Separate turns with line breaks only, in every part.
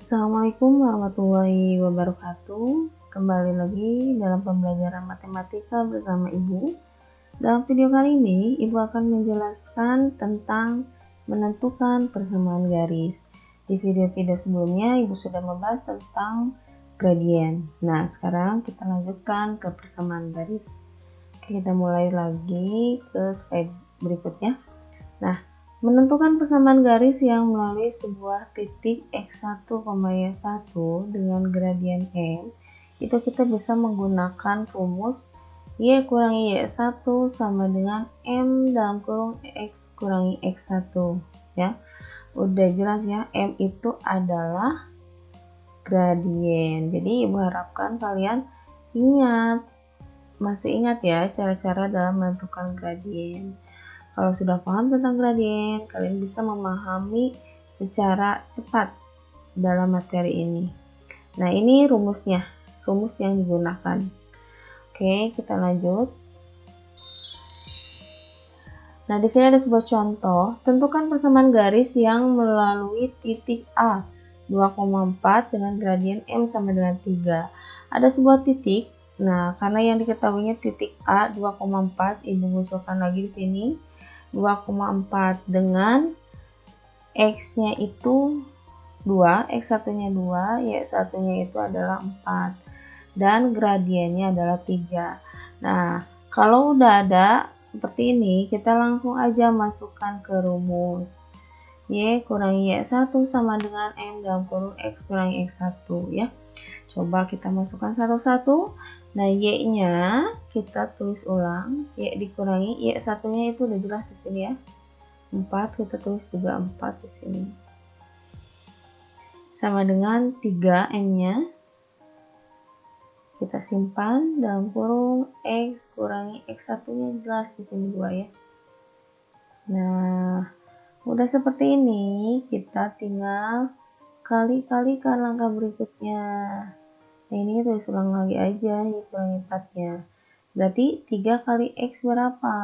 Assalamualaikum warahmatullahi wabarakatuh. Kembali lagi dalam pembelajaran matematika bersama Ibu. Dalam video kali ini, Ibu akan menjelaskan tentang menentukan persamaan garis. Di video-video sebelumnya, Ibu sudah membahas tentang gradien. Nah, sekarang kita lanjutkan ke persamaan garis. Oke, kita mulai lagi ke slide berikutnya. Nah, menentukan persamaan garis yang melalui sebuah titik x1, y1 dengan gradien M, itu kita bisa menggunakan rumus y kurangi y1 sama dengan M dalam kurung x kurangi x1 ya. Udah jelas ya, M itu adalah gradien. Jadi Ibu harapkan kalian masih ingat ya cara-cara dalam menentukan gradien. Kalau sudah paham tentang gradien, kalian bisa memahami secara cepat dalam materi ini. Nah, ini rumusnya, rumus yang digunakan. Oke, kita lanjut. Nah, di sini ada sebuah contoh. Tentukan persamaan garis yang melalui titik A 2,4 dengan gradien M sama dengan 3. Ada sebuah titik. Nah, karena yang diketahuinya titik A 2,4, Ibu usulkan lagi di sini. 2,4 dengan x-nya itu 2, x1-nya 2, y1-nya itu adalah 4 dan gradiennya adalah 3. Nah, kalau udah ada seperti ini, kita langsung aja masukkan ke rumus y kurangi y1 sama dengan m dalam kurung x kurangi x1 ya. Coba kita masukkan satu-satu. Nah, y-nya kita tulis ulang, y dikurangi y1-nya itu udah jelas di sini ya. 4, kita tulis juga 4 di sini. Sama dengan 3 m-nya. Kita simpan dalam kurung x kurangi x1-nya jelas di sini 2 ya. Nah, udah seperti ini, kita tinggal kali-kalikan langkah berikutnya. Nah, ini tulis ulang lagi aja, y kurangi 4-nya. Berarti 3 kali x berapa?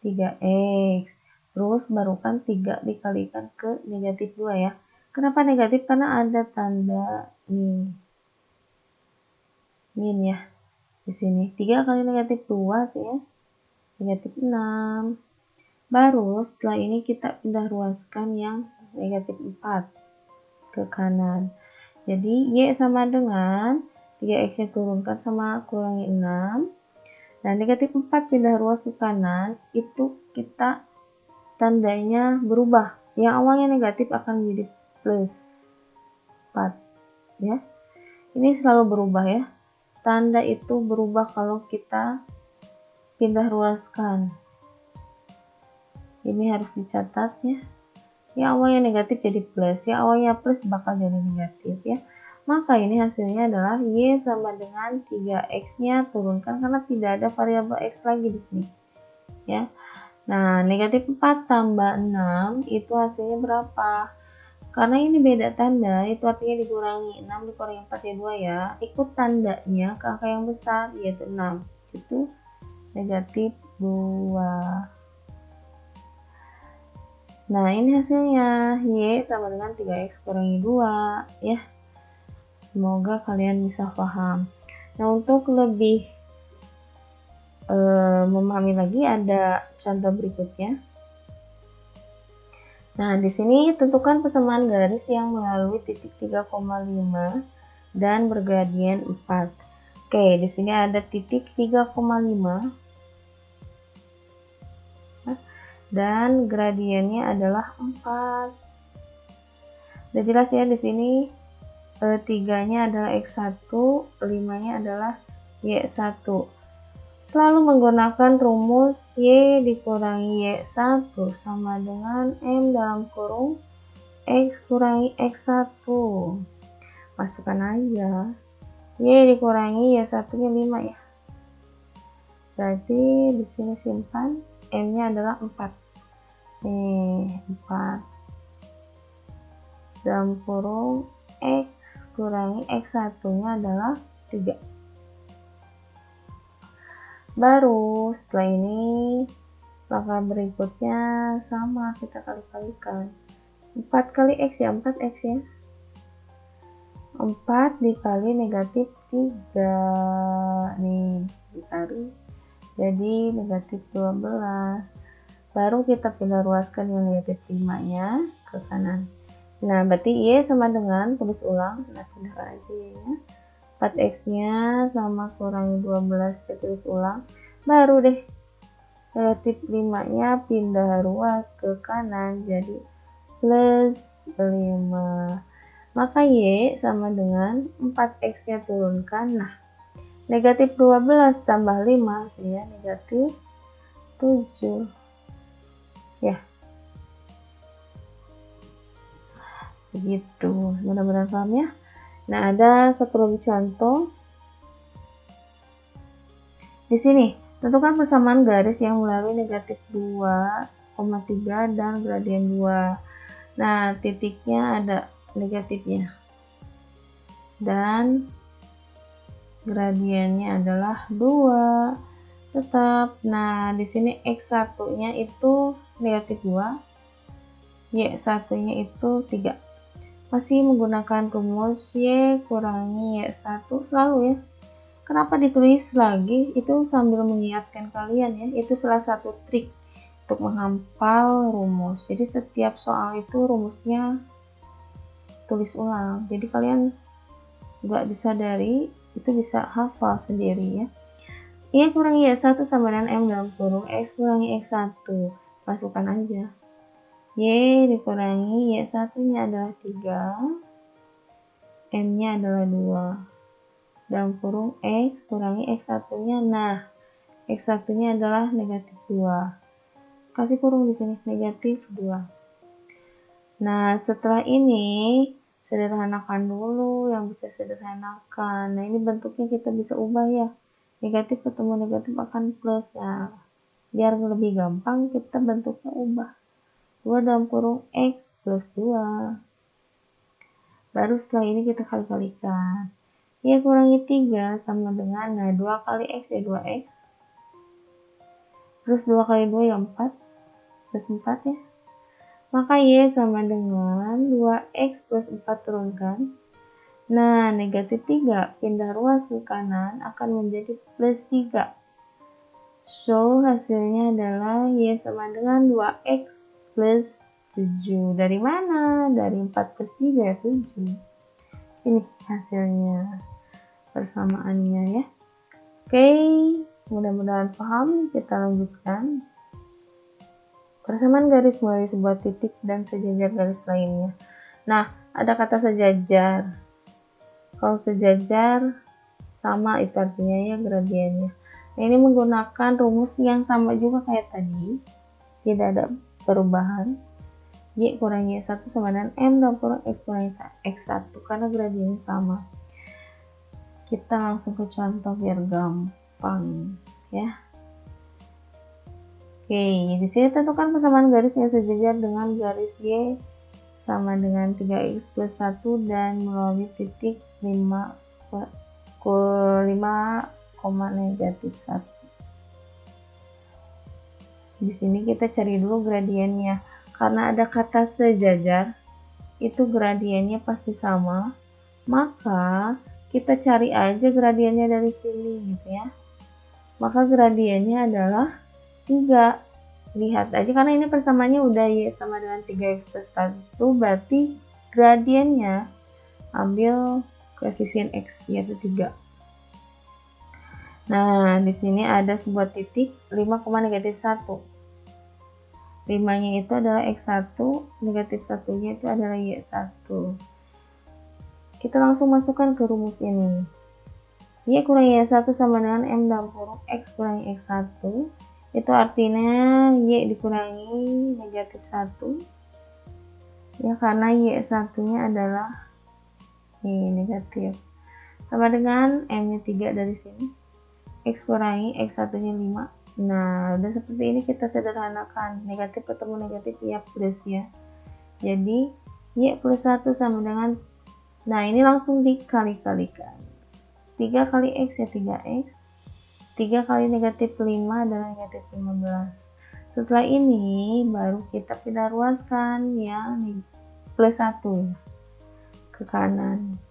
3x. Terus baru kan 3 dikalikan ke negatif 2 ya. Kenapa negatif? Karena ada tanda min ya. Di sini 3 kali negatif 2 sih ya. Negatif 6. Baru setelah ini kita pindah ruaskan yang negatif 4 ke kanan. Jadi y sama dengan 3x-nya turunkan sama kurangi 6. Nah, negatif 4 pindah ruas ke kanan, itu kita tandanya berubah. Yang awalnya negatif akan menjadi plus 4 ya. Ini selalu berubah ya. Tanda itu berubah kalau kita pindah ruaskan. Ini harus dicatat ya. Yang awalnya negatif jadi plus, yang awalnya plus bakal jadi negatif ya. Maka ini hasilnya adalah y sama dengan 3x-nya turunkan karena tidak ada variabel x lagi di sini. Ya. Nah, negatif 4 tambah 6 itu hasilnya berapa? Karena ini beda tanda, itu artinya dikurangi 6 dikurangi 4 ya 2 ya. Ikut tandanya ke angka yang besar yaitu 6. Itu negatif 2. Nah, ini hasilnya y sama dengan 3x kurangi 2 ya. Semoga kalian bisa paham. Nah, untuk lebih memahami lagi ada contoh berikutnya. Nah, di sini tentukan persamaan garis yang melalui titik 3,5 dan bergradien 4. Oke, di sini ada titik 3,5 dan gradiennya adalah 4. Udah jelas ya di sini 3-nya adalah x1, 5-nya adalah y1. Selalu menggunakan rumus y dikurangi y1 sama dengan m dalam kurung x kurangi x1. Masukkan aja. Y dikurangi y1-nya 5 ya. Berarti di sini simpan m-nya adalah 4. 4 dalam kurung x kurangi x1-nya adalah 3. Baru setelah ini langkah berikutnya sama, kita kali-kalikan 4 kali x ya, 4x ya. 4 dikali negatif 3 nih dikali jadi negatif 12. Baru kita pindah ruaskan yang negatif 5 nya ke kanan. Nah berarti Y sama dengan, tulis ulang, nah pindah aja ya, 4x nya sama kurangi 12, kita tulis ulang. Baru deh negatif 5 nya pindah ruas ke kanan jadi plus 5. Maka Y sama dengan 4x nya turunkan. Nah negatif 12 tambah 5 hasilnya negatif 7 ya. Begitu, mudah-mudahan paham ya. Nah ada satu lagi contoh di sini. Tentukan persamaan garis yang melalui negatif 2,3 dan gradien 2. Nah titiknya ada negatifnya dan gradiennya adalah 2 tetap. Nah di sini x1 nya itu negatif 2, y1 nya itu 3. Masih menggunakan rumus y kurangi y1 selalu ya. Kenapa ditulis lagi? Itu sambil mengingatkan kalian ya, itu salah satu trik untuk menghafal rumus. Jadi setiap soal itu rumusnya tulis ulang, jadi kalian nggak disadari itu bisa hafal sendiri ya. Y kurangi Y1 sama dengan M dalam kurung X kurangi X1, masukkan aja. Y dikurangi Y1 nya adalah 3, M nya adalah 2, dalam kurung X kurangi X1 nya. Nah X1 nya adalah negatif 2, kasih kurung di sini negatif 2. Nah setelah ini sederhanakan dulu yang bisa sederhanakan. Nah ini bentuknya kita bisa ubah ya, negatif ketemu negatif akan plus. Nah biar lebih gampang kita bentuknya ubah, 2 dalam kurung X plus 2. Baru setelah ini kita kali-kalikan. Y kurangi 3 sama dengan, nah 2 kali X ya 2X. Terus 2 kali 2 ya 4. Plus 4 ya. Maka Y sama dengan 2X plus 4 turunkan. Nah negatif 3 pindah ruas ke kanan akan menjadi plus 3. So hasilnya adalah Y sama dengan 2X plus 7. Dari mana? Dari 4 plus 3 ya 7. Ini hasilnya persamaannya ya. Oke, mudah-mudahan paham. Kita lanjutkan. Persamaan garis melalui sebuah titik dan sejajar garis lainnya. Nah, ada kata sejajar. Kalau sejajar sama itu artinya ya gradiennya. Nah, ini menggunakan rumus yang sama juga kayak tadi. Tidak ada perubahan. Y kurangi Y1 sama dengan M dalam kurung X kurangi X1 karena gradiennya sama. Kita langsung ke contoh biar gampang ya. Oke, di sini tentukan persamaan garis yang sejajar dengan garis Y sama dengan 3X plus 1 dan melalui titik 5, negatif 1. Di sini kita cari dulu gradiennya. Karena ada kata sejajar, itu gradiennya pasti sama. Maka kita cari aja gradiennya dari sini gitu ya. Maka gradiennya adalah 3. Lihat aja karena ini persamaannya udah Y sama dengan 3X plus 1, berarti gradiennya ambil koefisien X yaitu 3. Nah, di sini ada sebuah titik 5, negatif 1. 5-nya itu adalah X1, negatif 1-nya itu adalah Y1. Kita langsung masukkan ke rumus ini. Y kurangi Y1 sama dengan M dalam kurung X kurangi X1. Itu artinya Y dikurangi negatif 1. Ya, karena Y1-nya adalah negatif. Sama dengan M-nya 3 dari sini. X kurangi X1-nya 5. Nah, udah seperti ini kita sederhanakan. Negatif ketemu negatif ya plus ya. Jadi Y plus 1 sama dengan, nah ini langsung dikali-kalikan. 3 kali X ya 3X. 3 kali negatif 5 adalah negatif 15. Setelah ini baru kita pindah ruaskan yang plus 1 ke kanan.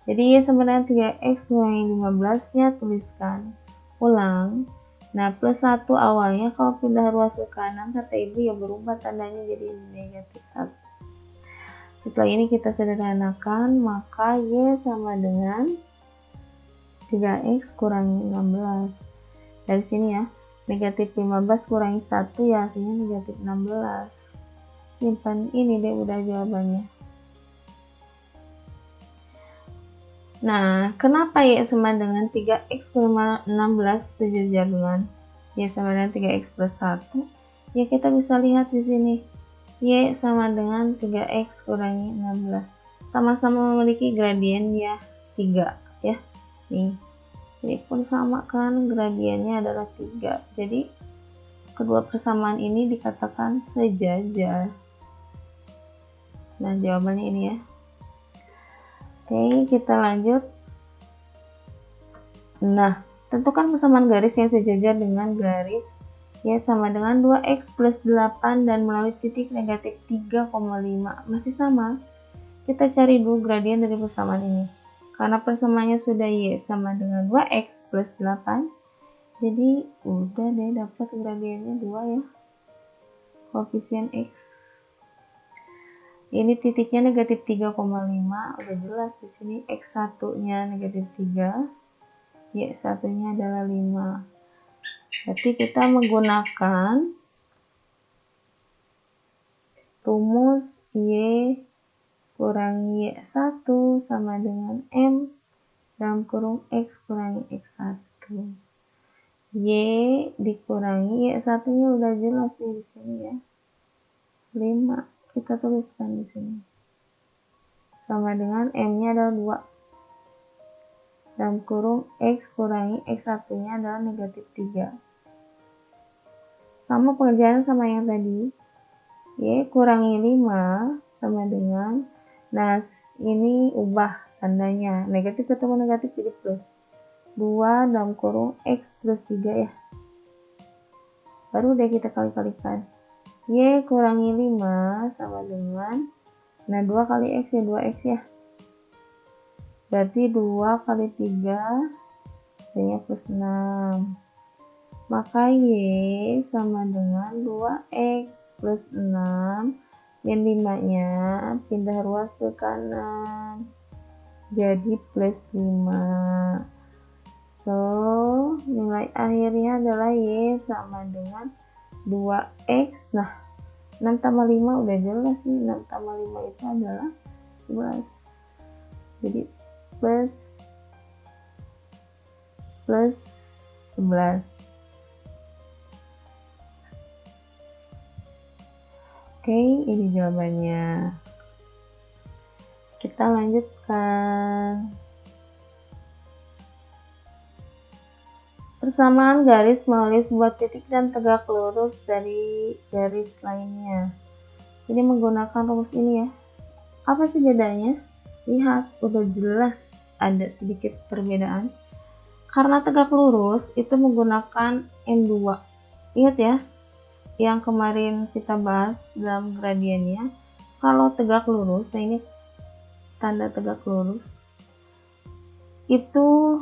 Jadi Y sama dengan 3X kurangi 15 nya tuliskan ulang. Nah, plus 1 awalnya kalau pindah ruas ke kanan kata ibu ya berubah tandanya jadi negatif 1. Setelah ini kita sederhanakan, maka Y sama dengan 3X kurangi 16. Dari sini ya, negatif 15 kurangi 1 ya hasilnya negatif 16. Simpan, ini deh udah jawabannya. Nah, kenapa Y sama dengan 3X kurangi 16 sejajar dengan Y sama dengan 3X plus 1? Ya kita bisa lihat di sini. Y sama dengan 3X kurangi 16. Sama-sama memiliki gradien ya 3 ya. Nih. Ini pun sama kan, gradiennya adalah 3. Jadi kedua persamaan ini dikatakan sejajar. Nah, jawabannya ini ya. Oke, kita lanjut. Nah, tentukan persamaan garis yang sejajar dengan garis Y sama dengan 2X plus 8 dan melalui titik negatif 3,5. Masih sama. Kita cari dulu gradien dari persamaan ini. Karena persamaannya sudah Y sama dengan 2X plus 8. Jadi udah deh dapat gradiennya 2 ya. Koefisien X. Ini titiknya negatif 3,5, udah jelas di sini X1-nya negatif 3, Y1-nya adalah 5. Berarti kita menggunakan rumus Y kurangi Y1 sama dengan M dalam kurung X kurangi X1. Y dikurangi Y1-nya udah jelas nih di sini ya. 5. Kita tuliskan di sini. Sama dengan M-nya adalah 2. Dalam kurung X kurangi X1-nya adalah negatif 3. Sama pengerjaan sama yang tadi. Y kurangi 5 sama dengan, nah ini ubah tandanya. Negatif ketemu negatif jadi plus. 2 dalam kurung X plus 3 ya. Baru deh kita kali-kalikan. Y kurangi 5 sama dengan, nah 2 kali X ya 2X ya. Berarti 2 kali 3 hasilnya plus 6. Maka Y sama dengan 2X plus 6 dan 5 nya pindah ruas ke kanan. Jadi plus 5. So, nilai akhirnya adalah Y sama dengan 2X. Nah, 6 tambah 5 udah jelas nih. 6 tambah 5 itu adalah 11. Jadi plus 11. Oke, ini jawabannya. Kita lanjutkan. Persamaan garis melalui sebuah titik dan tegak lurus dari garis lainnya. Ini menggunakan rumus ini ya. Apa sih bedanya? Lihat, udah jelas ada sedikit perbedaan. Karena tegak lurus itu menggunakan M2. Ingat ya, yang kemarin kita bahas dalam gradiennya. Kalau tegak lurus, nah ini tanda tegak lurus. Itu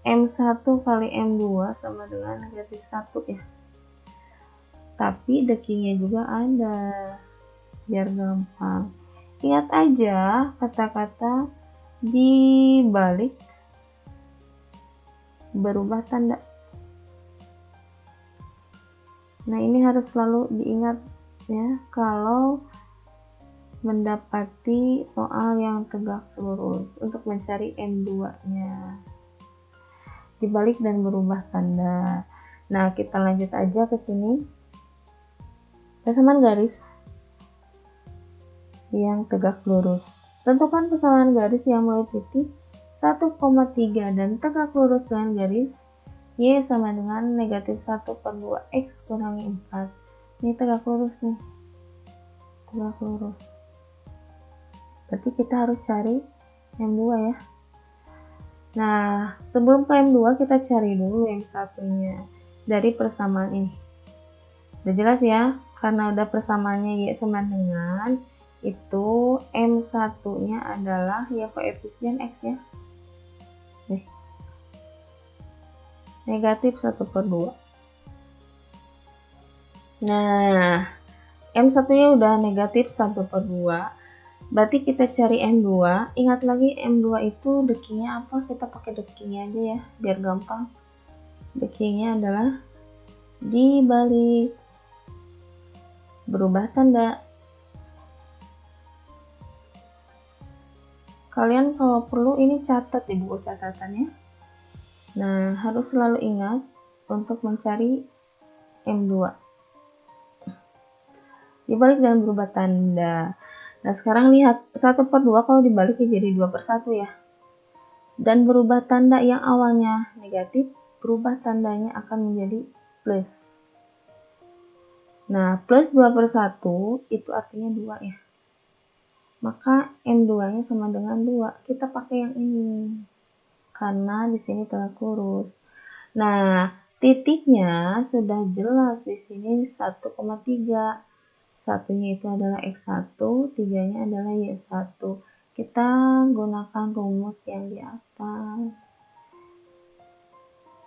M1 kali M2 sama dengan negatif 1 ya. Tapi dekingnya juga ada, biar gampang. Ingat aja kata-kata dibalik berubah tanda. Nah ini harus selalu diingat ya kalau mendapati soal yang tegak lurus untuk mencari M2-nya. Dibalik dan berubah tanda. Nah, kita lanjut aja ke sini. Persamaan garis yang tegak lurus. Tentukan persamaan garis yang melalui titik 1,3 dan tegak lurus dengan garis Y sama dengan negatif 1 per 2X kurangi 4. Ini tegak lurus nih. Tegak lurus. Berarti kita harus cari M2 ya. Nah, sebelum ke M2 kita cari dulu yang satunya dari persamaan ini. Udah jelas ya, karena udah persamaannya Y sama dengan itu M1 nya adalah ya koefisien X ya, negatif 1/2. Nah, M1 nya udah negatif 1/2, berarti kita cari M2. Ingat lagi M2 itu dekingnya apa, kita pakai dekingnya aja ya biar gampang. Dekingnya adalah dibalik, berubah tanda. Kalian kalau perlu ini catat di buku catatannya. Nah, harus selalu ingat untuk mencari M2. Dibalik dan berubah tanda. Nah, sekarang lihat 1/2 kalau dibalik jadi 2/1 ya. Dan berubah tanda yang awalnya negatif, berubah tandanya akan menjadi plus. Nah, plus 2/1 itu artinya 2 ya. Maka M2 nya sama dengan 2. Kita pakai yang ini. Karena di sini tegak lurus. Nah, titiknya sudah jelas di sini 1,3. Satunya itu adalah X1, 3-nya adalah Y1. Kita gunakan rumus yang di atas.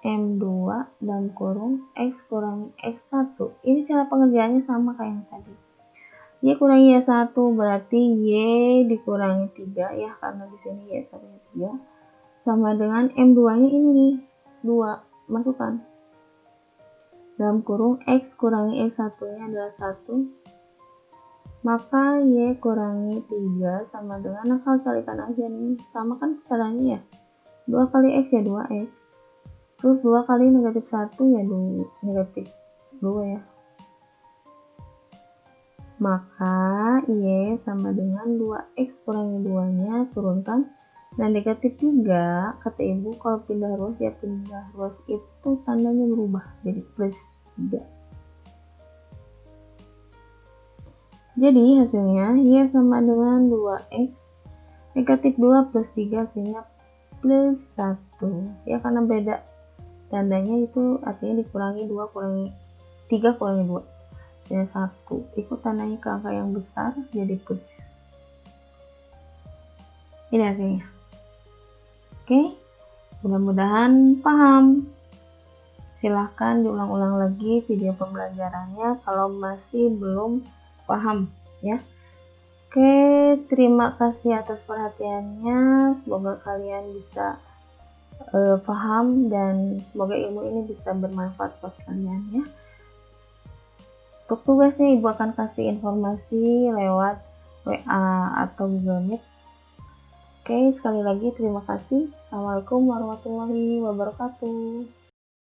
M2 dalam kurung X kurangi X1. Ini cara pengerjaannya sama kayak yang tadi. Y kurangi Y1 berarti Y dikurangi 3 ya, karena di sini Y1-nya 3. Sama dengan M2-nya ini nih, 2. Masukkan. Dalam kurung X kurangi X1-nya adalah 1. Maka Y kurangi 3 sama dengan, nah kalikan aja nih. Sama kan caranya ya. 2 kali X ya 2X. Terus 2 kali negatif 1 ya negatif 2 ya. Maka Y sama dengan 2X kurangi 2-nya, turunkan. Nah, negatif 3, kata ibu kalau pindah ruas ya pindah ruas itu tandanya berubah jadi plus 3. Jadi hasilnya Y sama dengan 2X, negatif 2 plus 3 hasilnya plus 1. Ya karena beda tandanya itu artinya dikurangi 2 kurangi 3 kurangi 2. Hasilnya 1. Ikut tandanya ke angka yang besar jadi plus. Ini hasilnya. Oke, mudah-mudahan paham. Silahkan diulang-ulang lagi video pembelajarannya kalau masih belum paham ya. Oke, terima kasih atas perhatiannya. Semoga kalian bisa paham dan semoga ilmu ini bisa bermanfaat buat kalian ya. Untuk tugasnya ibu akan kasih informasi lewat WA atau Google Meet. Oke, sekali lagi terima kasih. Assalamualaikum warahmatullahi wabarakatuh.